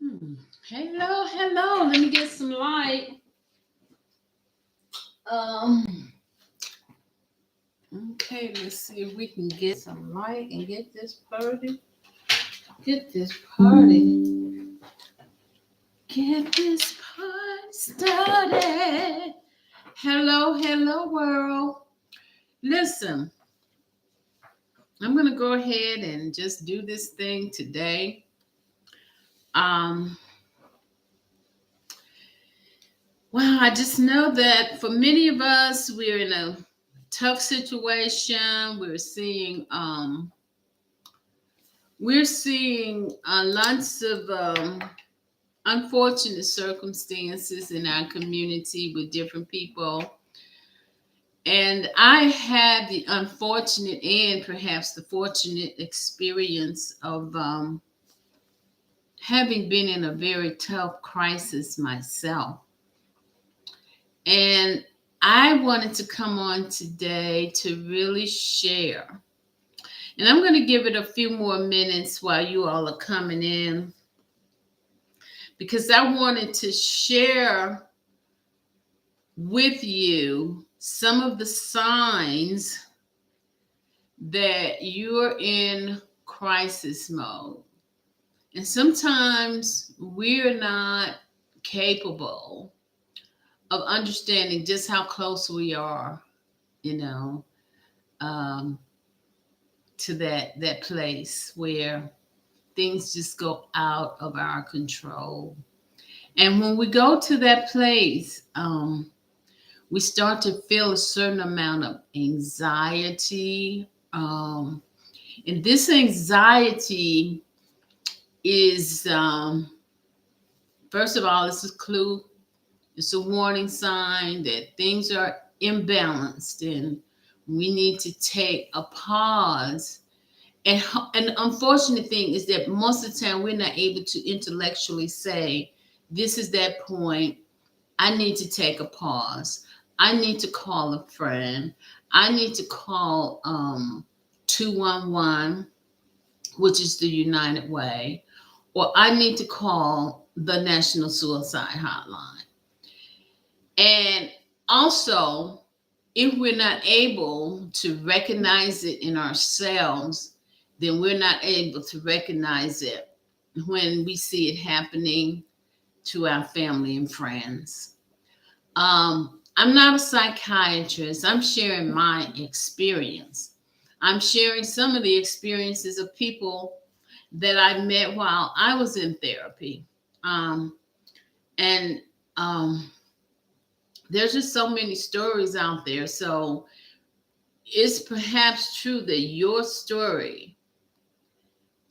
Hmm. Hello, hello. Let me get some light. Um. Okay, let's see if we can get some light and get this party. Get this party. Get this party started. Hello, hello, world. Listen, I'm gonna go ahead and just do this thing today. Um. Well, I just know that for many of us, we're in a tough situation. We're seeing lots of unfortunate circumstances in our community with different people. And I had the unfortunate and perhaps the fortunate experience of having been in a very tough crisis myself. And I wanted to come on today to really share. And I'm going to give it a few more minutes while you all are coming in because I wanted to share with you some of the signs that you're in crisis mode. And sometimes we're not capable of understanding just how close we are, you know, um, to that place where things just go out of our control. And when we go to that place, we start to feel a certain amount of anxiety. And this anxiety is, first of all, it's a clue, it's a warning sign that things are imbalanced and we need to take a pause. And the unfortunate thing is that most of the time we're not able to intellectually say, this is that point. I need to take a pause. I need to call a friend. I need to call 211, which is the United Way, or I need to call the National Suicide Hotline. And also, if we're not able to recognize it in ourselves, then we're not able to recognize it when we see it happening to our family and friends. I'm not a psychiatrist. I'm sharing my experience. I'm sharing some of the experiences of people that I met while I was in therapy. And there's just so many stories out there. So it's perhaps true that your story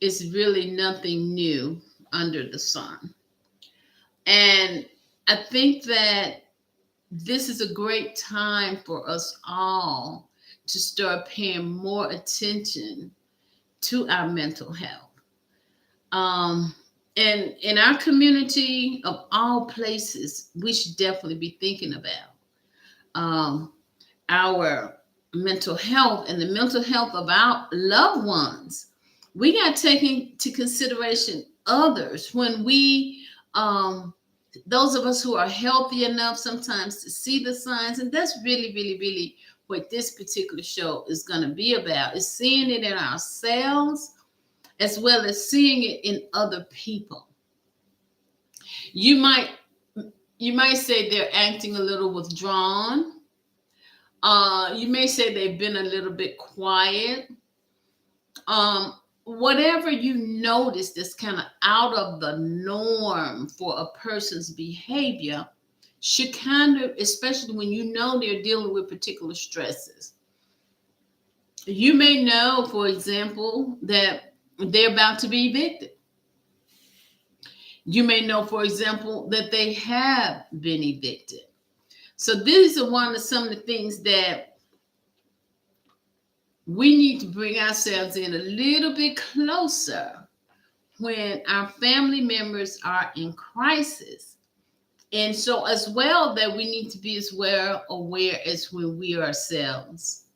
is really nothing new under the sun. And I think that this is a great time for us all to start paying more attention to our mental health. And in our community, of all places, we should definitely be thinking about um, our mental health and the mental health of our loved ones. We got to take into consideration others when um, those of us who are healthy enough sometimes to see the signs. And that's really, really, really what this particular show is going to be about, is seeing it in ourselves as well as seeing it in other people. You might you might say they're acting a little withdrawn. You may say they've been a little bit quiet. Whatever you notice that's kind of out of the norm for a person's behavior should kind of, especially when you know they're dealing with particular stresses. You may know, for example, that they're about to be evicted. You may know, for example, that they have been evicted. So these are some of the things that we need to bring ourselves in a little bit closer when our family members are in crisis. And so as well that we need to be as well aware as when we ourselves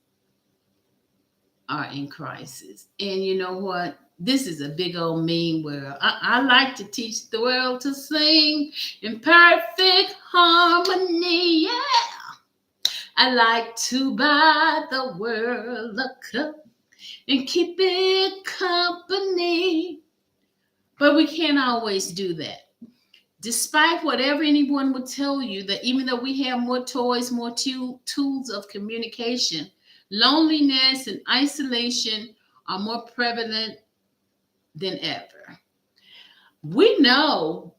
are in crisis. And you know what? This is a big old mean world. I like to teach the world to sing in perfect harmony. Yeah. I like to buy the world a cup and keep it company. But we can't always do that. Despite whatever anyone would tell you, that even though we have more toys, more tools of communication, loneliness and isolation are more prevalent than ever. We know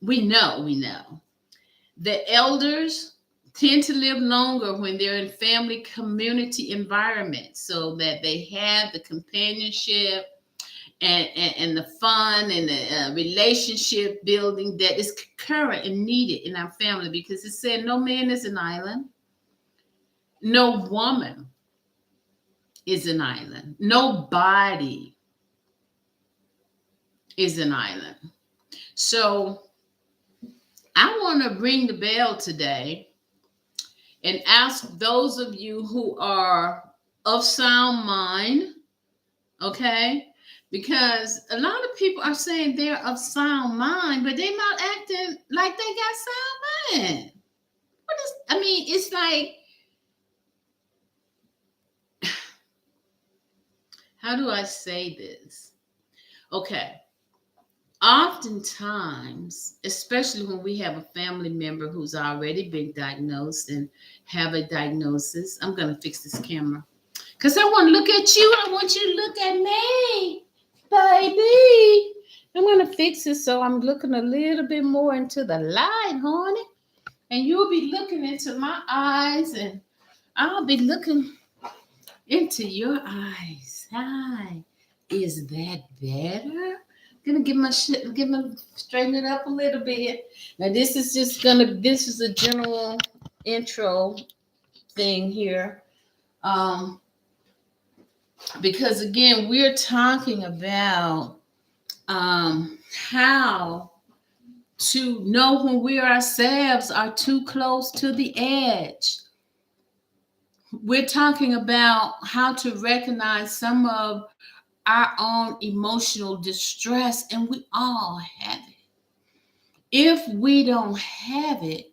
that elders tend to live longer when they're in family community environments, so that they have the companionship and the fun and the relationship building that is current and needed in our family, because it said no man is an island, no woman is an island, nobody is an island. So I want to ring the bell today and ask those of you who are of sound mind, okay? Because a lot of people are saying they're of sound mind, but they're not acting like they got sound mind. It's like, how do I say this? Okay. Oftentimes, especially when we have a family member who's already been diagnosed and have a diagnosis, I'm going to fix this camera because I want to look at you. I want you to look at me, baby. I'm going to fix it so I'm looking a little bit more into the light, honey. And you'll be looking into my eyes, and I'll be looking into your eyes. Hi. Is that better? Gonna straighten it up a little bit. Now this is a general intro thing here. Because again, we're talking about how to know when we ourselves are too close to the edge. We're talking about how to recognize some of our own emotional distress, and we all have it. If we don't have it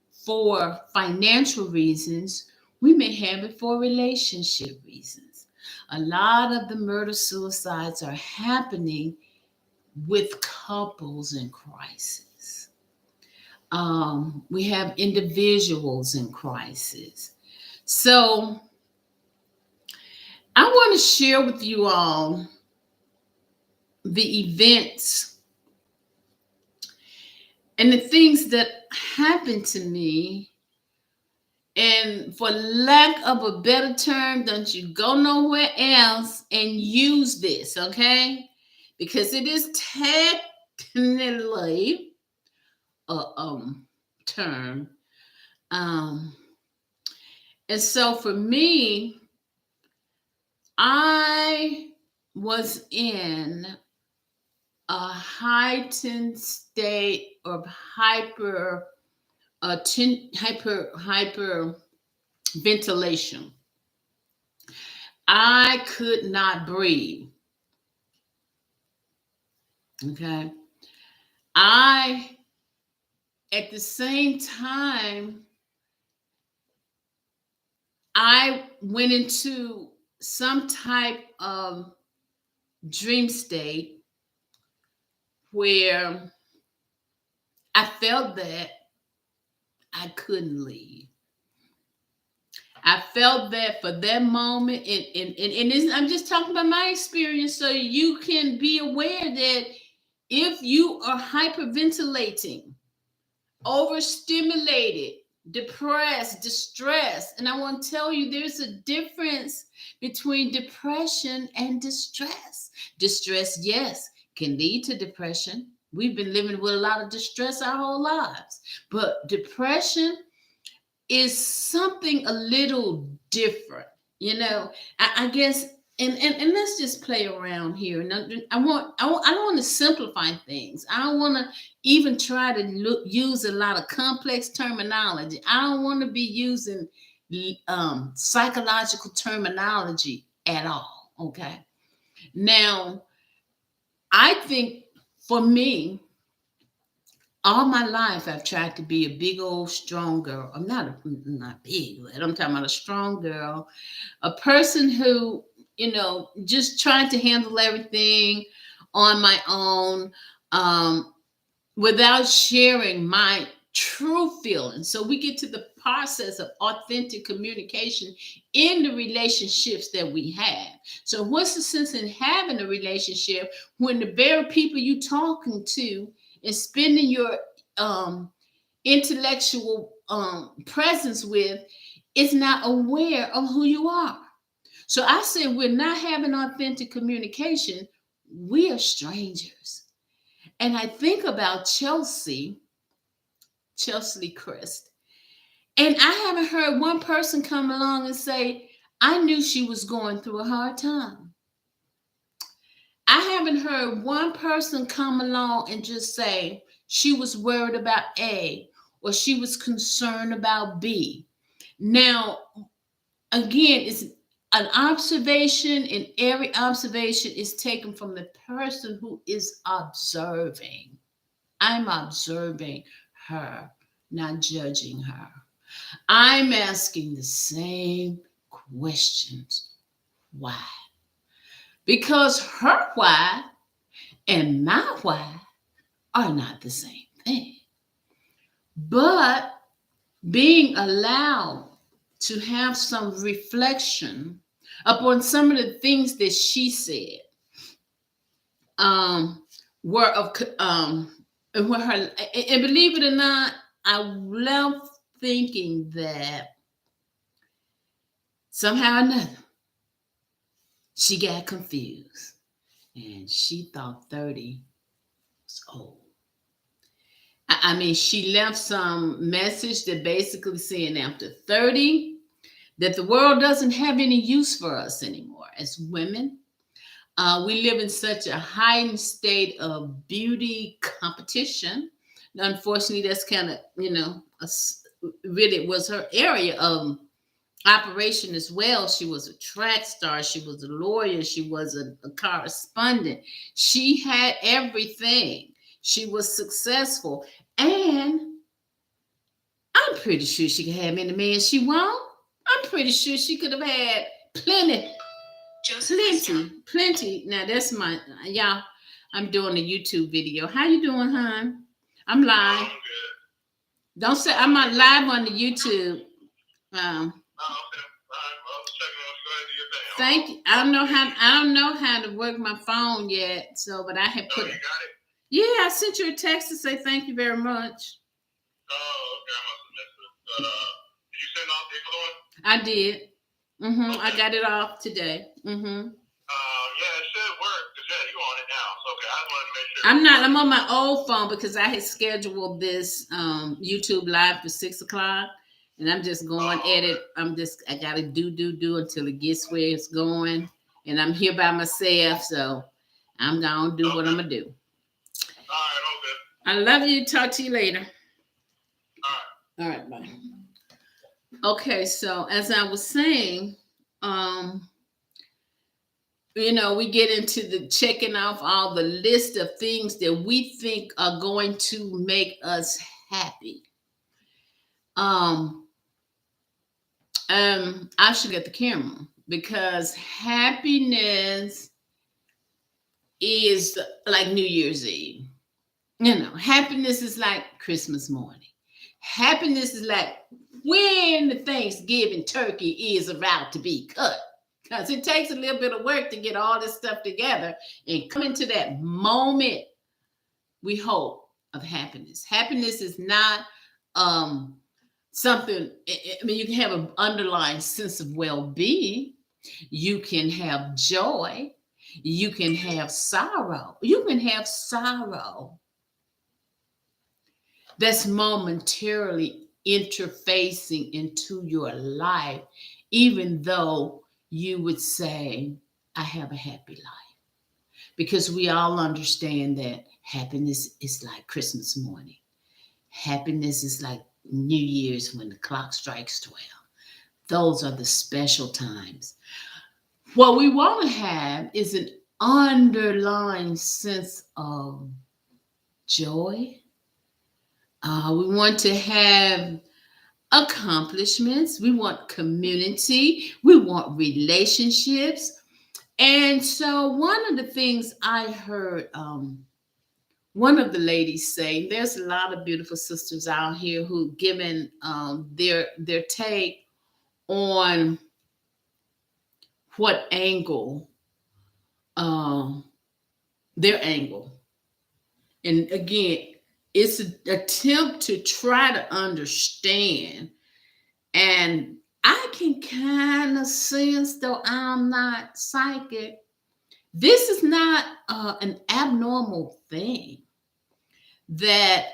for financial reasons, we may have it for relationship reasons. A lot of the murder suicides are happening with couples in crisis. We have individuals in crisis. So I want to share with you all the events and the things that happened to me. And for lack of a better term, don't you go nowhere else and use this, okay? Because it is technically a term. And so for me, I was in a heightened state of hyper ventilation. I could not breathe. Okay. At the same time, I went into some type of dream state where I felt that I couldn't leave. I felt that for that moment, I'm just talking about my experience, so you can be aware that if you are hyperventilating, overstimulated, depressed, distressed, and I want to tell you there's a difference between depression and distress. Distress, yes, can lead to depression. We've been living with a lot of distress our whole lives, but depression is something a little different, I guess. And let's just play around here. And I don't want to simplify things. I don't want to even try to use a lot of complex terminology. I don't want to be using psychological terminology at all. Okay. Now, I think for me, all my life I've tried to be a big old strong girl. I'm not big, but I'm talking about a strong girl, a person who, just trying to handle everything on my own, um, without sharing my true feelings. So we get to the process of authentic communication in the relationships that we have. So what's the sense in having a relationship when the very people you talking to and spending your um, intellectual presence with is not aware of who you are? So I say we're not having authentic communication. We are strangers. And I think about Chelsea Christ. And I haven't heard one person come along and say, I knew she was going through a hard time. I haven't heard one person come along and just say she was worried about A or she was concerned about B. Now, again, it's an observation, and every observation is taken from the person who is observing. I'm observing her, not judging her. I'm asking the same questions. Why? Because her why and my why are not the same thing. But being allowed to have some reflection upon some of the things that she said um, were of and were her, and believe it or not, I left thinking that somehow or another she got confused and she thought 30 was old. I mean, she left some message that basically saying after 30 that the world doesn't have any use for us anymore as women. We live in such a heightened state of beauty competition. Unfortunately, that's kind of, really was her area of operation as well. She was a track star, she was a lawyer, she was a correspondent. She had everything. She was successful. And I'm pretty sure she could have any man she want. I'm pretty sure she could have had plenty. Now that's my y'all. I'm doing a YouTube video. How you doing, hon? I'm live. Don't say I'm not live on the YouTube. Thank you. I don't know how to work my phone yet. So, but I had put. You got it? Yeah, I sent you a text to say thank you very much. Oh, okay. I must have missed it. Did you send off the other one? I did. Okay. I got it off today. Yeah, it should work. Yeah, you on it now. So, okay, I wanted to make sure. I'm not. I'm on my old phone because I had scheduled this YouTube live for 6:00, and I'm just going at it. I gotta do until it gets where it's going, and I'm here by myself, so I'm gonna do what I'm gonna do. All right, okay. I love you. Talk to you later. All right, bye. Okay, so as I was saying, we get into the checking off all the list of things that we think are going to make us happy. I should get the camera because happiness is like New Year's Eve. Happiness is like Christmas morning. Happiness is like when the Thanksgiving turkey is about to be cut. Because it takes a little bit of work to get all this stuff together and come into that moment, we hope, of happiness. Happiness is not something, I mean, you can have an underlying sense of well-being. You can have joy. You can have sorrow. You can have sorrow that's momentarily interfacing into your life, even though you would say, I have a happy life. Because we all understand that happiness is like Christmas morning. Happiness is like New Year's when the clock strikes 12. Those are the special times. What we want to have is an underlying sense of joy. We want to have accomplishments. We want community. We want relationships. And so, one of the things I heard one of the ladies say, there's a lot of beautiful sisters out here who given their take on what angle, um, their angle. And again, it's an attempt to try to understand. And I can kind of sense, though I'm not psychic, this is not an abnormal thing that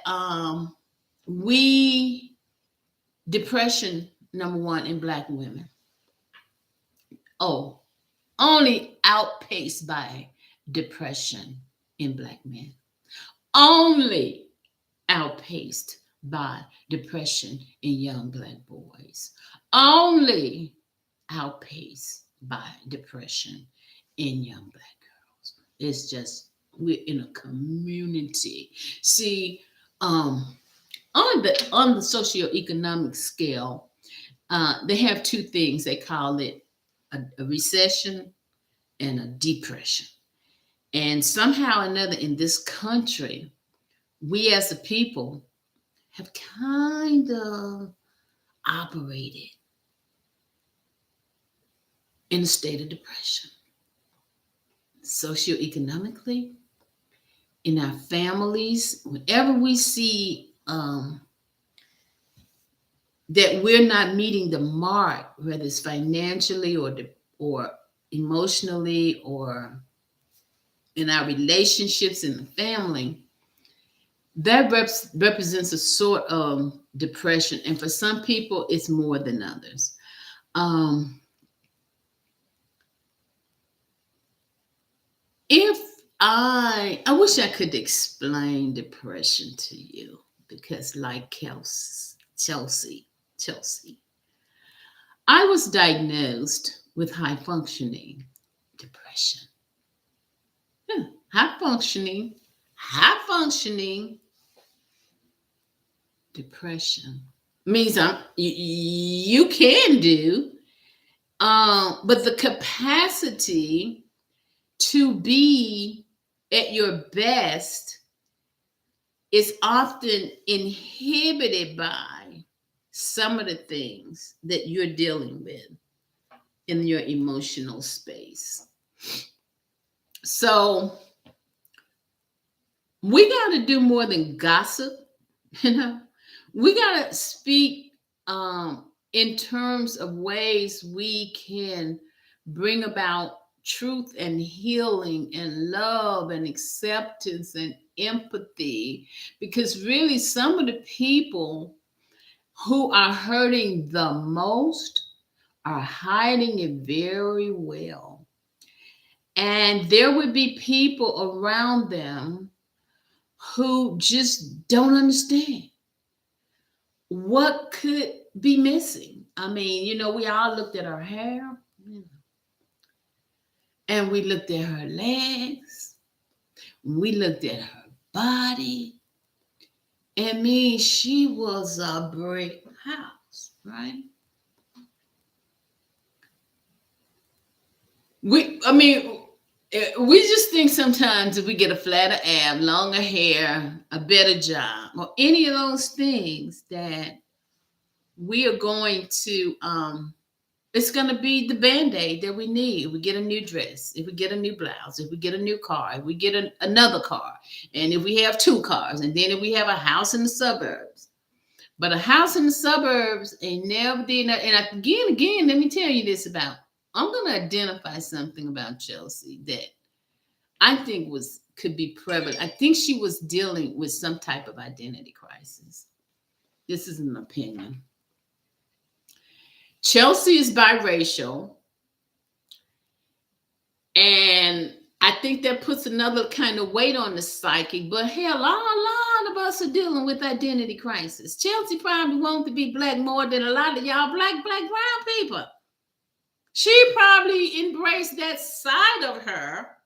we, depression, number one, in Black women, oh, only outpaced by depression in Black men. Only outpaced by depression in young Black boys. Only outpaced by depression in young Black girls. It's just we're in a community. See, on the socioeconomic scale, they have two things. They call it a recession and a depression. And somehow or another in this country, we as a people have kind of operated in a state of depression. Socioeconomically, in our families, whenever we see that we're not meeting the mark, whether it's financially or emotionally or in our relationships in the family, that represents a sort of depression. And for some people, it's more than others. If I wish I could explain depression to you, because like Chelsea, I was diagnosed with high functioning depression. High functioning depression means you can do, but the capacity to be at your best is often inhibited by some of the things that you're dealing with in your emotional space. So we got to do more than gossip, you know. We got to speak in terms of ways we can bring about truth and healing and love and acceptance and empathy, because really some of the people who are hurting the most are hiding it very well. And there would be people around them who just don't understand what could be missing. I mean, we all looked at her hair, and we looked at her legs, we looked at her body. And she was a brick house, right? We just think sometimes if we get a flatter ab, longer hair, a better job, or any of those things, that we are going to, it's going to be the Band-Aid that we need. If we get a new dress, if we get a new blouse, if we get a new car, if we get another car, and if we have two cars, and then if we have a house in the suburbs. But a house in the suburbs ain't never did that. And again, let me tell you this I'm going to identify something about Chelsea that I think could be prevalent. I think she was dealing with some type of identity crisis. This is an opinion. Chelsea is biracial, and I think that puts another kind of weight on the psychic. But hell, a lot of us are dealing with identity crisis. Chelsea probably wants to be Black more than a lot of y'all black brown people. She probably embraced that side of her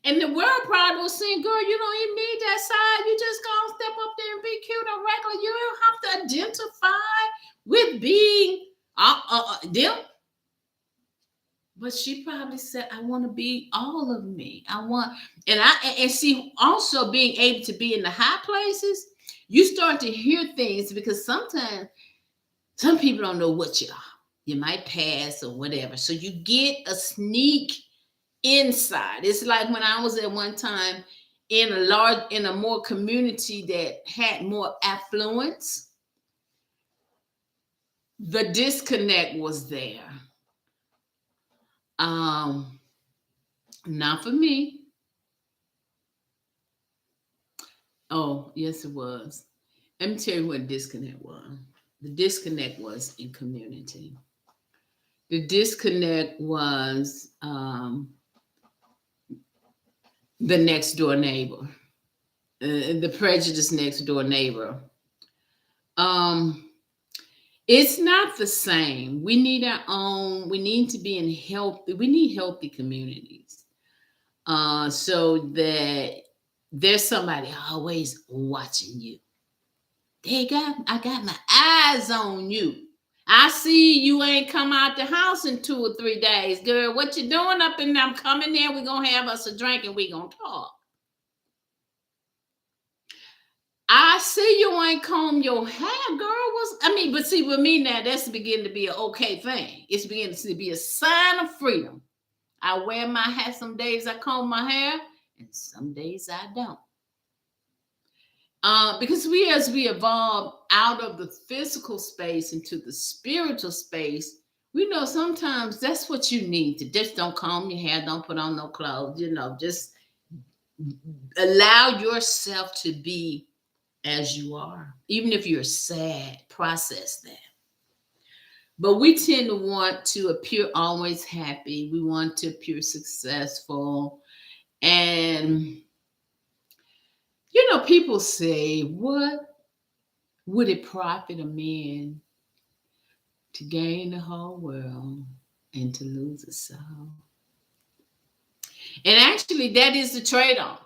And the world probably was saying, girl, you don't even need that side. You just gonna step up there and be cute and regular. You don't have to identify with being them. But she probably said, I want to be all of me. I want, and see, also being able to be in the high places, you start to hear things because sometimes some people don't know what you are. You might pass or whatever. So you get a sneak inside. It's like when I was at one time in a more community that had more affluence, the disconnect was there. Um, Not for me. Oh, yes, it was. Let me tell you what disconnect was. The disconnect was in community. The disconnect was the next door neighbor, the prejudice next door neighbor. Um, it's not the same. We need our own. We need to be in healthy. We need healthy communities, so that there's somebody always watching you. I got my eyes on you. I see you ain't come out the house in 2 or 3 days, girl. What you doing up in there? I'm coming there. We're gonna have us a drink and we gonna talk. I see you ain't comb your hair, girl. But see, with me now, that's beginning to be an okay thing. It's beginning to be a sign of freedom. I wear my hair. Some days I comb my hair, and some days I don't. Because as we evolve out of the physical space into the spiritual space, we know sometimes that's what you need to just don't comb your hair, don't put on no clothes, just allow yourself to be as you are. Even if you're sad, process that. But we tend to want to appear always happy. We want to appear successful. And, people say, what would it profit a man to gain the whole world and to lose his soul? And actually, that is the trade-off.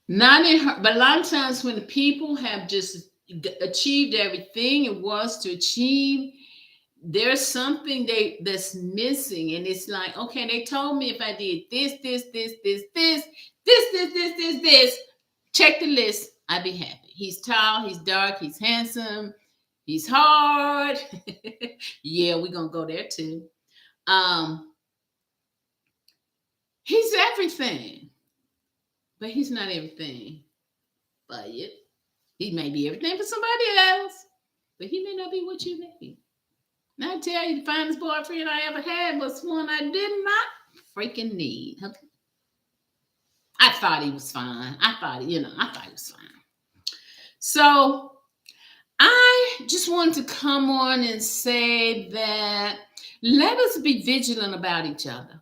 Not in her, but a lot of times when the people have just achieved everything it was to achieve, there's something that's missing, and it's like, okay, they told me if I did this, check the list, I'd be happy. He's tall, he's dark, he's handsome, he's hard. Yeah, we're gonna go there too. He's everything, but he's not everything for you. He may be everything for somebody else, but he may not be what you need. And I tell you, the finest boyfriend I ever had was one I did not freaking need. Okay? I thought he was fine. I thought he was fine. So I just wanted to come on and say that let us be vigilant about each other.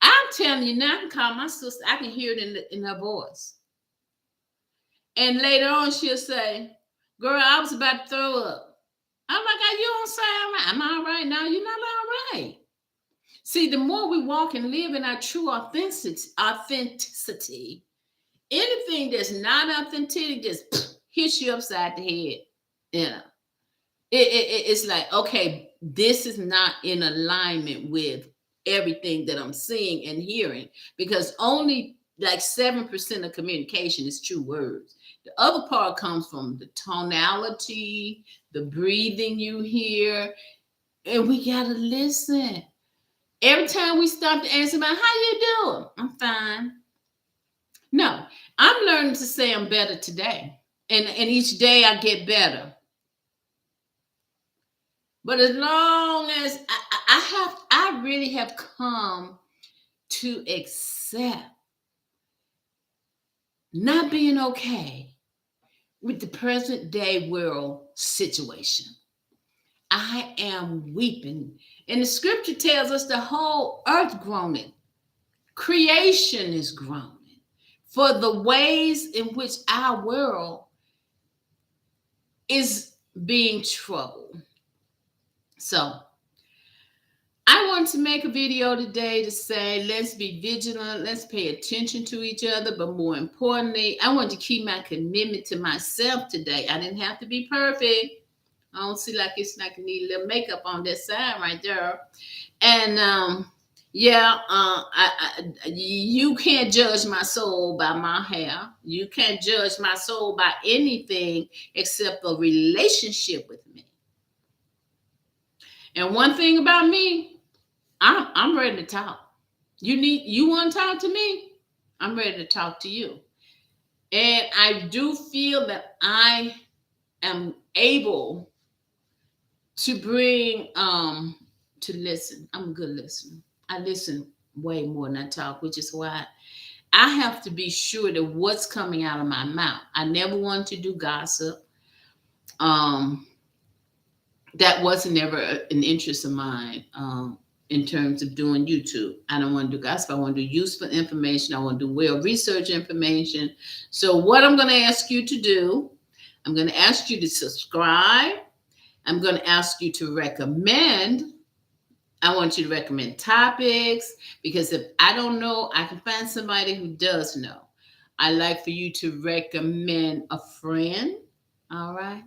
I'm telling you now, I can call my sister. I can hear it in her voice. And later on, she'll say, girl, I was about to throw up. I'm like, you don't sound right. I'm all right now. You're not all right. See, the more we walk and live in our true authenticity, anything that's not authentic just hits you upside the head. It's like, okay, this is not in alignment with everything that I'm seeing and hearing, because only like 7% of communication is true words. The other part comes from the tonality, the breathing you hear, and we gotta listen. Every time we stop to ask about how you doing, I'm fine. No, I'm learning to say I'm better today, and each day I get better. But as long as I really have come to accept not being okay with the present day world situation. I am weeping. And the scripture tells us the whole earth groaning. Creation is groaning for the ways in which our world is being troubled. So I want to make a video today to say let's be vigilant, let's pay attention to each other, but more importantly, I want to keep my commitment to myself today. I didn't have to be perfect. I don't see like it's like I need a little makeup on that side right there. And yeah, you can't judge my soul by my hair. You can't judge my soul by anything except a relationship with me. And one thing about me, I'm ready to talk. You want to talk to me? I'm ready to talk to you. And I do feel that I am able to bring to listen. I'm a good listener. I listen way more than I talk, which is why I have to be sure that what's coming out of my mouth. I never want to do gossip. Um, that wasn't ever an interest of mine. In terms of doing YouTube, I don't want to do gossip. I want to do useful information. I want to do well research information. So, what I'm going to ask you to do, I'm going to ask you to subscribe. I'm going to ask you to recommend. I want you to recommend topics because if I don't know, I can find somebody who does know. I like for you to recommend a friend. All right.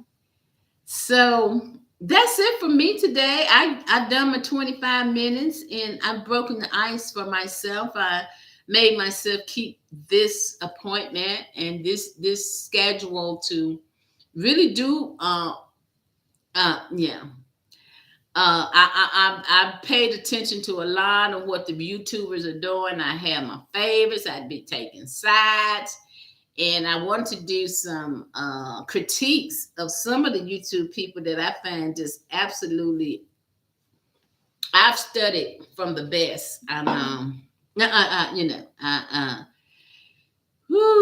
So that's it for me today. I've done my 25 minutes and I've broken the ice for myself. I made myself keep this appointment and this schedule to really do yeah. I paid attention to a lot of what the YouTubers are doing. I have my favorites. I'd be taking sides, and I want to do some critiques of some of the YouTube people that I find just absolutely. I've studied from the best, and you know,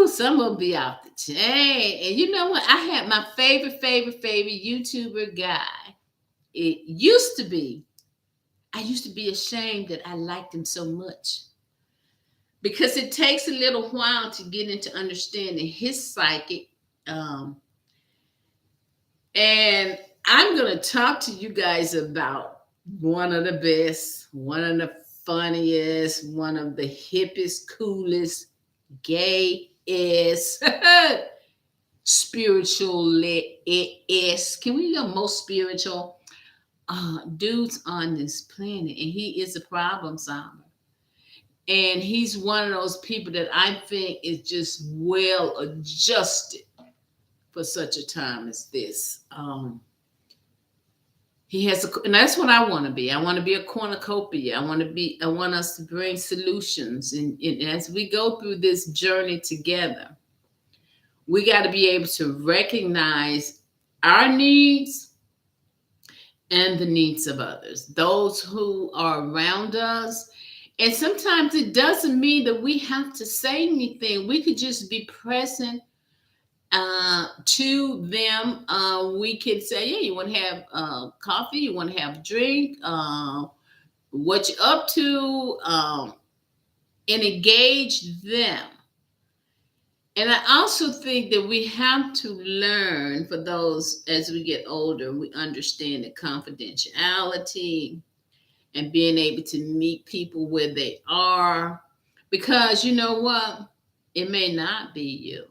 some will be off the chain. And you know what? I had my favorite YouTuber guy. It used to be I used to be ashamed that I liked him so much because it takes a little while to get into understanding his psychic. Um, and I'm going to talk to you guys about one of the best, one of the funniest, one of the hippest, coolest, gayest, spiritual is. Can we go most spiritual? Dudes on this planet, and he is a problem solver. And he's one of those people that I think is just well adjusted for such a time as this. He has, and that's what I want to be. I want to be a cornucopia. I want us to bring solutions. And as we go through this journey together, we got to be able to recognize our needs and the needs of others, those who are around us. And sometimes it doesn't mean that we have to say anything. We could just be present to them. We could say, yeah, you want to have coffee, you want to have a drink, what you up to, and engage them. And I also think that we have to learn, for those as we get older, we understand the confidentiality and being able to meet people where they are. Because you know what? It may not be you.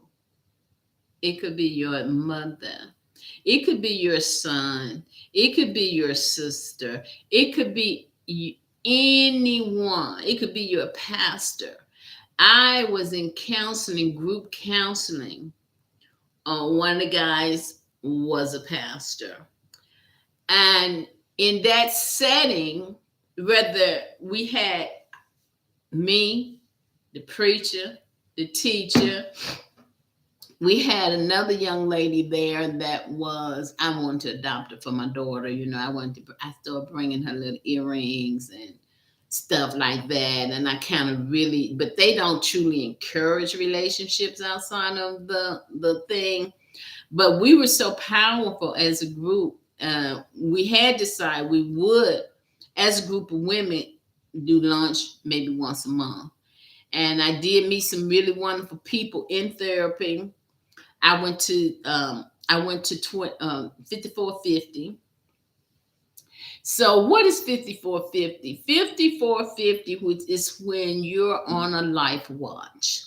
It could be your mother. It could be your son. It could be your sister. It could be anyone. It could be your pastor. I was in counseling, group counseling. One of the guys was a pastor. And in that setting, whether we had me, the preacher, the teacher, we had another young lady there that was, I wanted to adopt her for my daughter. You know, I started bringing her little earrings and stuff like that. And I kind of really, but they don't truly encourage relationships outside of the thing. But we were so powerful as a group. We had decided we would, as a group of women, do lunch maybe once a month. And I did meet some really wonderful people in therapy. I went to 5450, So what is 5450? 5450, which is when you're on a life watch.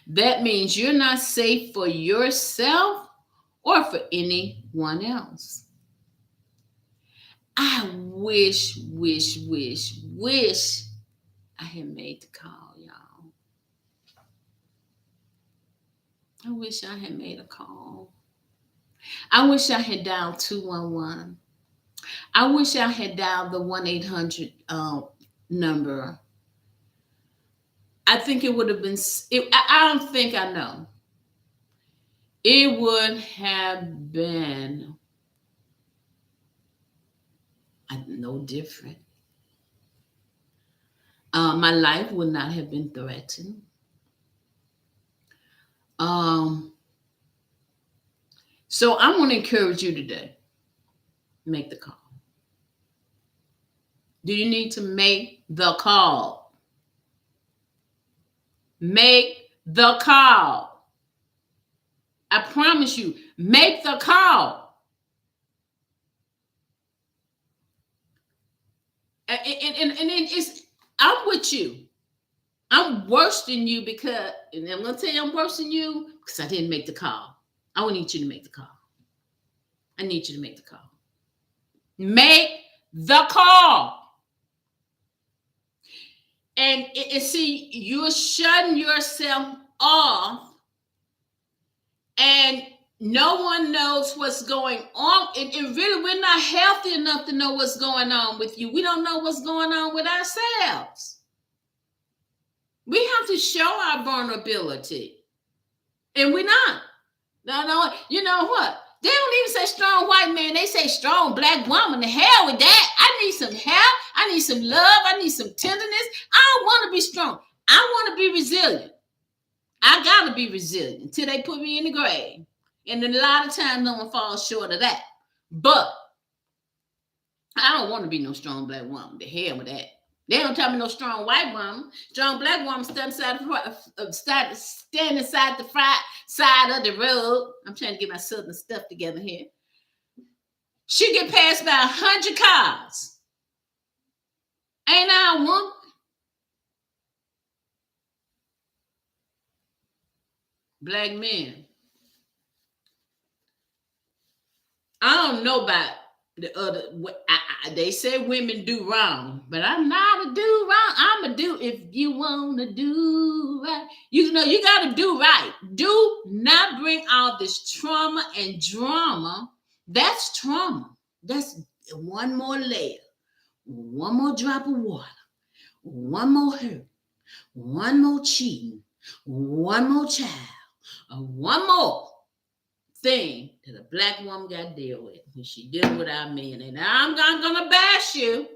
That means you're not safe for yourself or for anyone else. I wish I had made the call, y'all. I wish I had made a call. I wish I had dialed 211. I wish I had dialed the 1-800 number. I think it would have been, I don't think I know. It would have been no different. My life would not have been threatened. So I want to encourage you today. Make the call. Do you need to make the call? Make the call. I promise you, make the call. And it's, I'm with you. I'm worse than you because, and I'm going to tell you I'm worse than you because I didn't make the call. I need you to make the call. I need you to make the call. Make the call. And see, you're shutting yourself off and no one knows what's going on. And really, we're not healthy enough to know what's going on with you. We don't know what's going on with ourselves. We have to show our vulnerability. And we're not. No, you know what? They don't even say strong white man. They say strong black woman. The hell with that. I need some help. I need some love. I need some tenderness. I don't want to be strong. I want to be resilient. I got to be resilient until they put me in the grave. And then a lot of times no one falls short of that. But I don't want to be no strong black woman. The hell with that. They don't tell me no strong white woman. Strong black woman stand inside the front side of the road. I'm trying to get my southern stuff together here. She get passed by 100 cars. Ain't I a woman? Black men. I don't know about the other. They say women do wrong, but I'm not a do wrong. I'm a do if you want to do right. You know, you got to do right. Do not bring all this trauma and drama. That's trauma. That's one more layer, one more drop of water, one more hurt, one more cheating, one more child, one more thing that a black woman got to deal with when she dealing with our men. And I'm gonna bash you.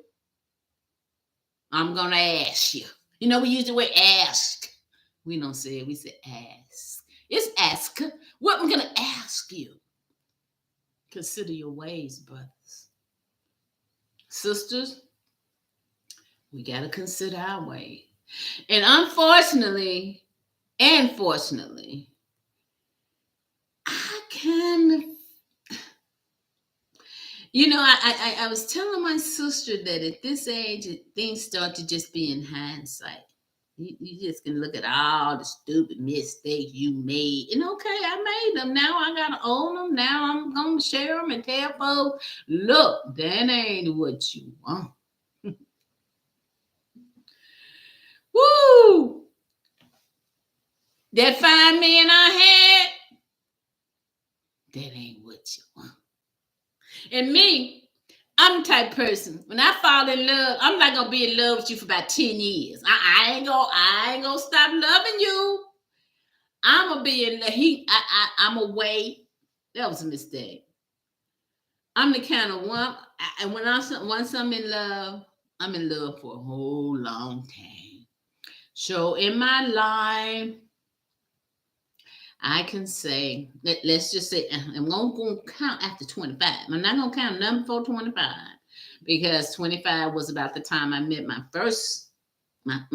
I'm gonna ask you. You know, we use the word ask. We don't say it, we say ask. It's ask. What I'm gonna ask you. Consider your ways, brothers. Sisters, we gotta consider our ways. And unfortunately, and fortunately, I kind of, you know, I was telling my sister that at this age, things start to just be in hindsight. You just can look at all the stupid mistakes you made. And okay, I made them. Now I got to own them. Now I'm going to share them and tell folks, look, that ain't what you want. Woo! That fine man I had, that ain't what you want. And me, I'm the type of person, when I fall in love, I'm not gonna be in love with you for about 10 years. I ain't gonna stop loving you. I'm gonna be in love. I'm away. That was a mistake. I'm the kind of one, and once I'm in love for a whole long time. So in my life, I can say, let's just say, I'm going to count after 25. I'm not going to count nothing before 25 because 25 was about the time I met my first. Okay,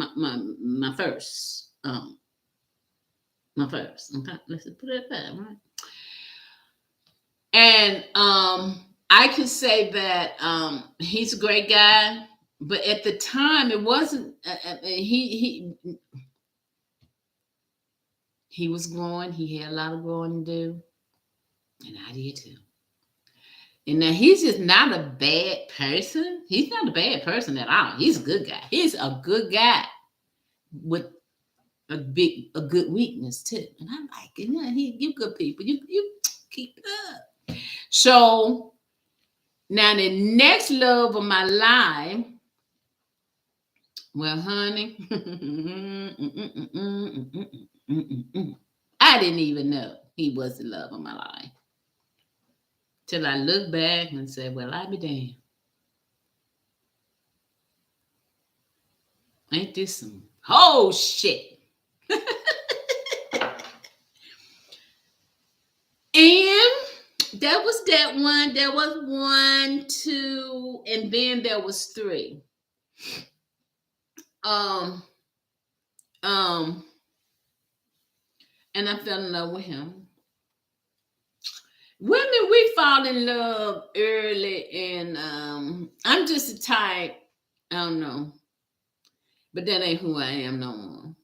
let's put it at that, right? And I can say that he's a great guy, but at the time it wasn't. He was growing. He had a lot of growing to do, and I did too. And now he's just not a bad person. He's not a bad person at all. He's a good guy. He's a good guy with a good weakness too. And I'm like, you good people. You keep it up. So now the next love of my life, well, honey, I didn't even know he was the love of my life till I look back and said, "Well, I be damned. Ain't this some whole shit?" And that was that one. There was one, two, and then there was three. Um, um, and I fell in love with him. Women, we fall in love early, and I'm just a type. I don't know, but that ain't who I am no more.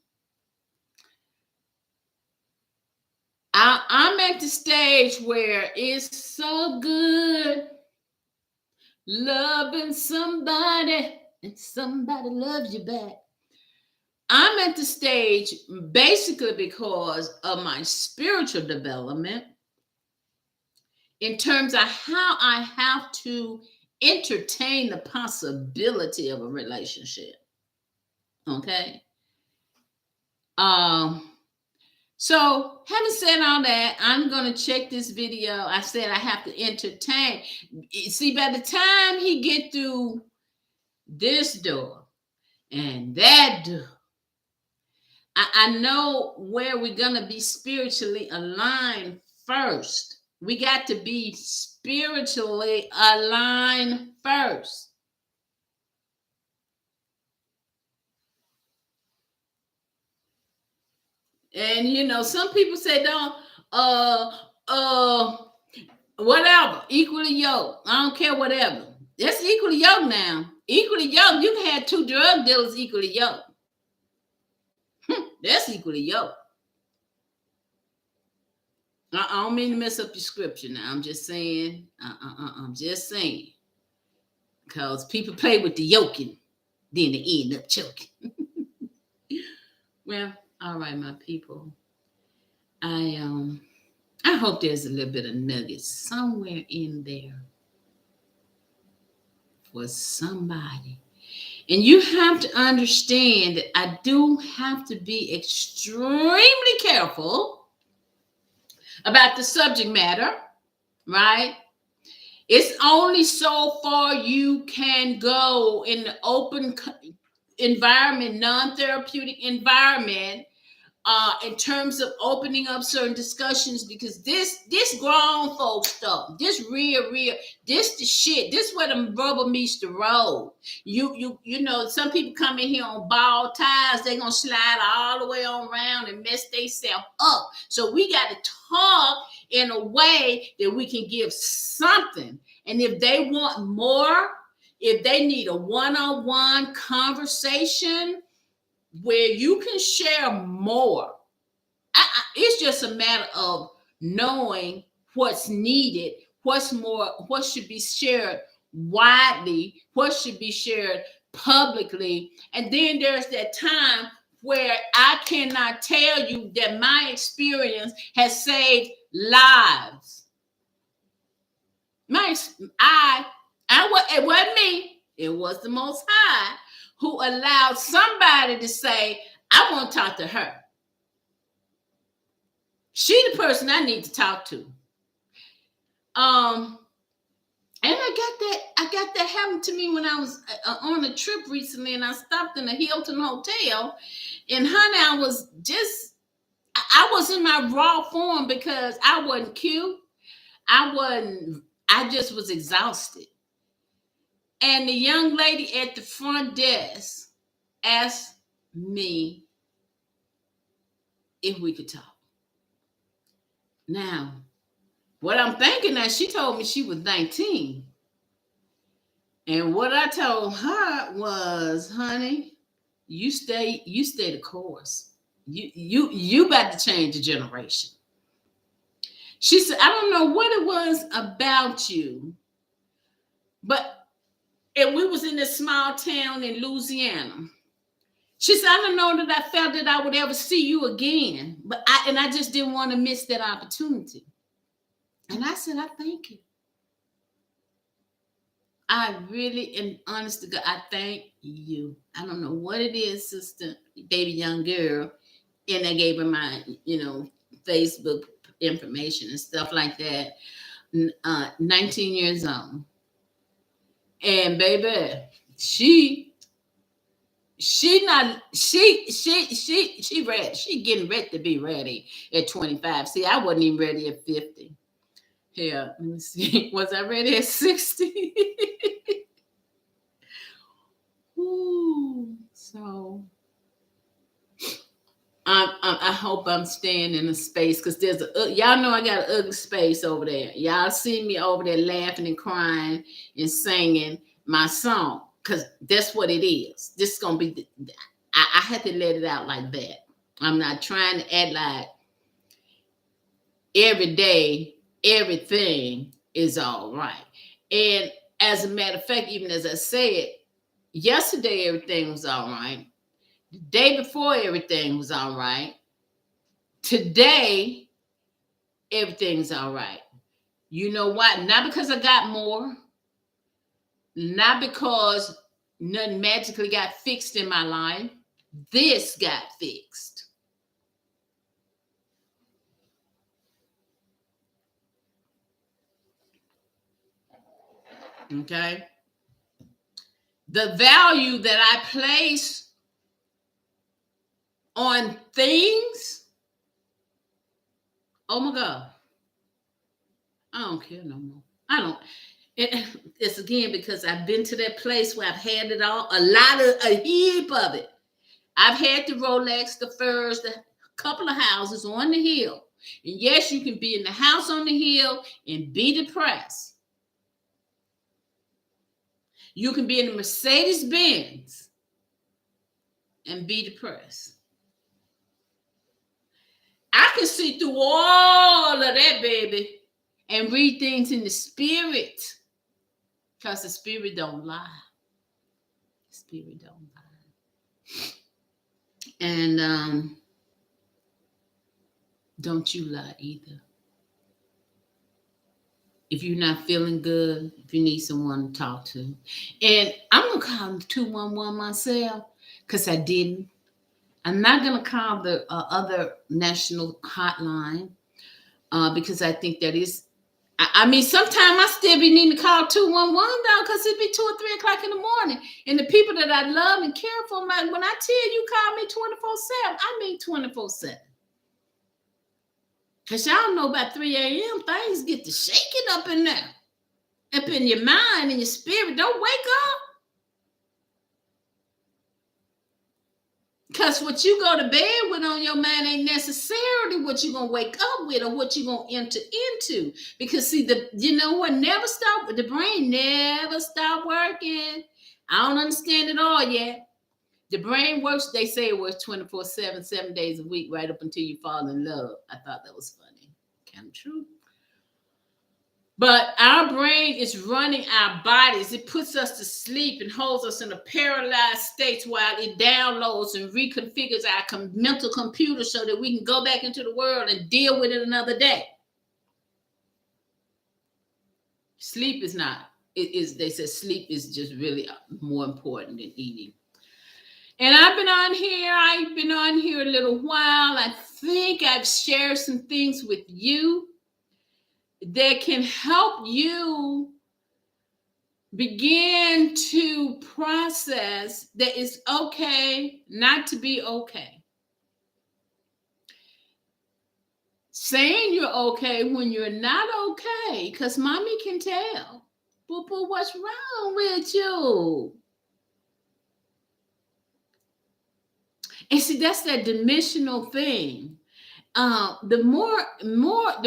I'm at the stage where it's so good loving somebody, and somebody loves you back. I'm at the stage basically because of my spiritual development in terms of how I have to entertain the possibility of a relationship. Okay. Um, so having said all that, I'm gonna check this video. I said I have to entertain. See, by the time he get through this door and that door, I know where we're going to be spiritually aligned first. We got to be spiritually aligned first. And some people say don't uh uh whatever, equally yoked. I don't care, whatever. That's equally yoked now. Equally yoked. You can have two drug dealers equally yoked. That's equally yoked. I don't mean to mess up your scripture now. I'm just saying. I'm just saying. Because people play with the yoking, then they end up choking. Well, all right, my people. I hope there's a little bit of nuggets somewhere in there for somebody. And you have to understand that I do have to be extremely careful about the subject matter, right? It's only so far you can go in the open environment, non-therapeutic environment, in terms of opening up certain discussions, because this grown folk stuff, this real, this the shit. This where the rubber meets the road. You know, some people come in here on ball ties, they gonna slide all the way on around and mess themselves up. So we got to talk in a way that we can give something. And if they want more, if they need a one-on-one conversation where you can share more, it's just a matter of knowing what's needed, what's more, what should be shared widely, what should be shared publicly. And then there's that time where I cannot tell you that my experience has saved lives. It wasn't me. It was the Most High who allowed somebody to say, I want to talk to her. She the person I need to talk to. And I got that happen to me when I was on a trip recently, and I stopped in a Hilton hotel, and honey, I was in my raw form because I wasn't cute. I just was exhausted. And the young lady at the front desk asked me if we could talk. Now, What I'm thinking that she told me she was 19. And what I told her was, honey, you stay the course. You about to change the generation. She said, I don't know what it was about you, but and we was in this small town in Louisiana. She said, I don't know that I felt that I would ever see you again. But I just didn't want to miss that opportunity. And I said, I thank you. I really, and honest to God, I thank you. I don't know what it is, sister, baby young girl. And I gave her my, Facebook information and stuff like that. 19 years old. And baby, she ready. She getting ready to be ready at 25. See, I wasn't even ready at 50. Here, let me see. Was I ready at 60? Ooh, so I hope I'm staying in a space because there's y'all know I got an ugly space over there. Y'all see me over there laughing and crying and singing my song because that's what it is. This is gonna be. I had to let it out like that. I'm not trying to act like every day everything is all right. And as a matter of fact, even as I said, yesterday everything was all right. The day before everything was all right. Today everything's all right. You know what? Not because I got more, not because nothing magically got fixed in my life. This got fixed. Okay. The value that I place on things, oh my God, I don't care no more. I don't. It's again because I've been to that place where I've had it all, a heap of it. I've had the Rolex, the furs, the couple of houses on the hill. And yes, you can be in the house on the hill and be depressed. You can be in the Mercedes Benz and be depressed. I can see through all of that, baby, and read things in the spirit. Because the spirit don't lie. The spirit don't lie. And don't you lie either. If you're not feeling good, if you need someone to talk to. And I'm going to call 211 myself because I didn't. I'm not going to call the other national hotline because I think that is, I mean, sometimes I still be needing to call 211 though because it'd be 2 or 3 o'clock in the morning. And the people that I love and care for, like, when I tell you call me 24/7, I mean 24/7. Because y'all know about 3 a.m., things get to shaking up in there. Up in your mind and your spirit. Don't wake up. Because what you go to bed with on your mind ain't necessarily what you're going to wake up with or what you're going to enter into. Because, see, you know what? The brain never stop working. I don't understand it all yet. The brain works, they say it works 24/7, 7 days a week, right up until you fall in love. I thought that was funny. Kind of true. But our brain is running our bodies. It puts us to sleep and holds us in a paralyzed state while it downloads and reconfigures our mental computer so that we can go back into the world and deal with it another day. Sleep is not. They said sleep is just really more important than eating. And I've been on here a little while. I think I've shared some things with you that can help you begin to process that it's okay not to be okay. Saying you're okay when you're not okay, because mommy can tell. Boo-boo, what's wrong with you? And see, that's that dimensional thing. The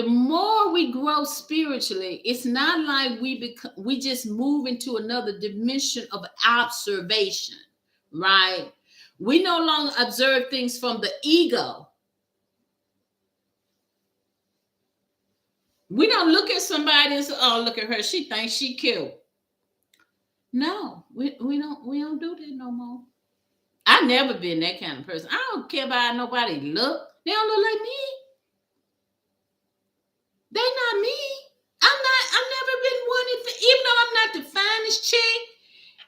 more we grow spiritually, it's not like we just move into another dimension of observation, right? We no longer observe things from the ego. We don't look at somebody and say, "Oh, look at her. She thinks she cute." No, we don't do that no more. I've never been that kind of person. I don't care about how nobody look. They don't look like me. They not me. I've never been wanted to, even though I'm not the finest chick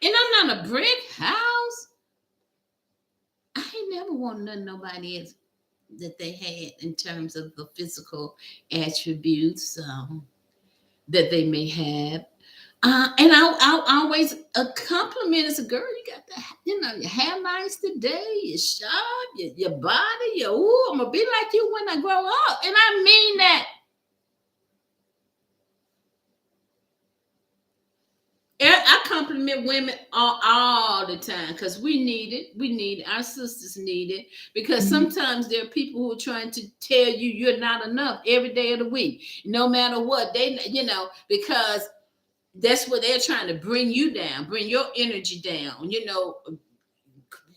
and I'm not a brick house. I ain't never wanted nothing nobody else that they had in terms of the physical attributes that they may have. And I'll always a compliment as a girl. You got the, your hair nice today. You're sharp. Your body. Ooh, I'm gonna be like you when I grow up, and I mean that. I compliment women all the time because we need it. We need it. Our sisters need it because sometimes there are people who are trying to tell you you're not enough every day of the week, no matter what they, because that's what they're trying to bring you down, bring your energy down,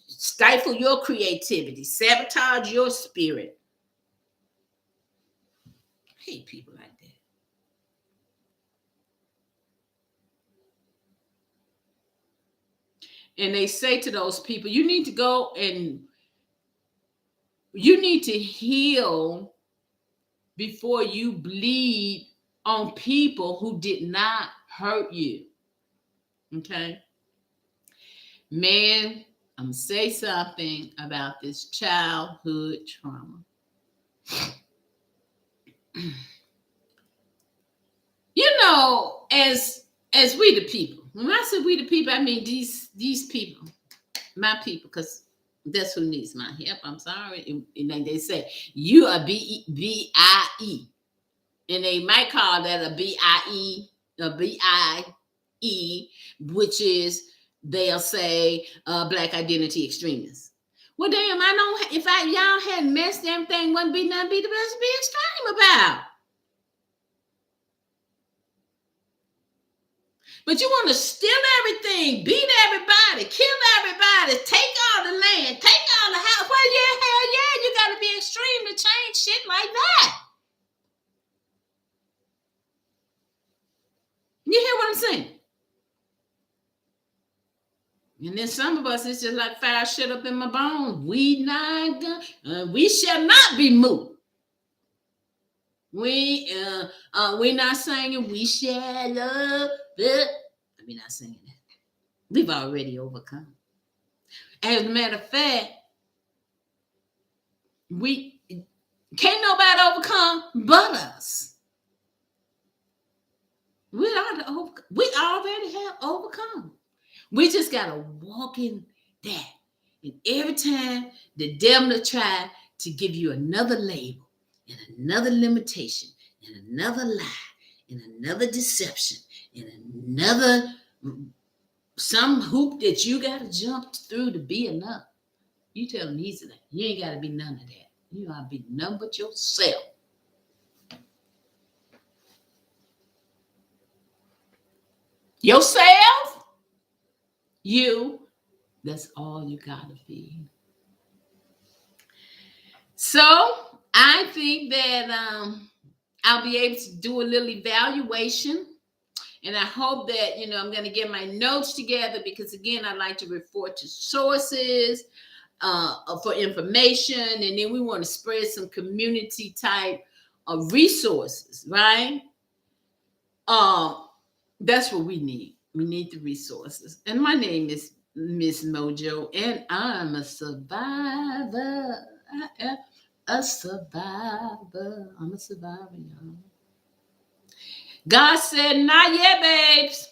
stifle your creativity, sabotage your spirit. I hate people like that. And they say to those people, you need to go and you need to heal before you bleed on people who did not hurt you. Okay? Man, I'm going to say something about this childhood trauma. As we the people, when I say we the people, I mean these people, my people, because that's who needs my help. I'm sorry. And like they say, you are BIE. And they might call that a BIE, a BIE, which is, they'll say, black identity extremists. Well, damn, I don't, if y'all hadn't messed everything, wouldn't be nothing be the best to be extreme about. But you want to steal everything, beat everybody, kill everybody, take all the land, take all the house. Well, yeah, hell yeah, you got to be extreme to change shit like that. You hear what I'm saying? And then some of us, it's just like fire shut up in my bones. We shall not be moved. We're not singing, we shall love. We're not singing that. We've already overcome. As a matter of fact, we can't nobody overcome but us. We already have overcome. We just gotta walk in that. And every time the devil try to give you another label and another limitation and another lie and another deception and another some hoop that you gotta jump through to be enough, you tell him easily, you ain't gotta be none of that. You gotta be none but yourself. Yourself, that's all you gotta be. So I think that I'll be able to do a little evaluation, and I hope that I'm going to get my notes together, because again, I like to refer to sources for information, and then we want to spread some community type of resources, right? That's what we need. We need the resources. And my name is Miss Mojo, and I'm a survivor. I am a survivor. I'm a survivor, y'all. God said, not yet, babes.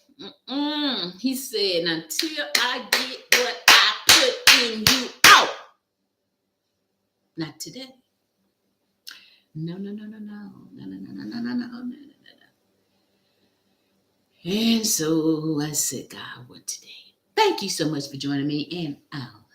He said, until I get what I put in you out. Not today. No. And so I said, God, what today? Thank you so much for joining me, and I'll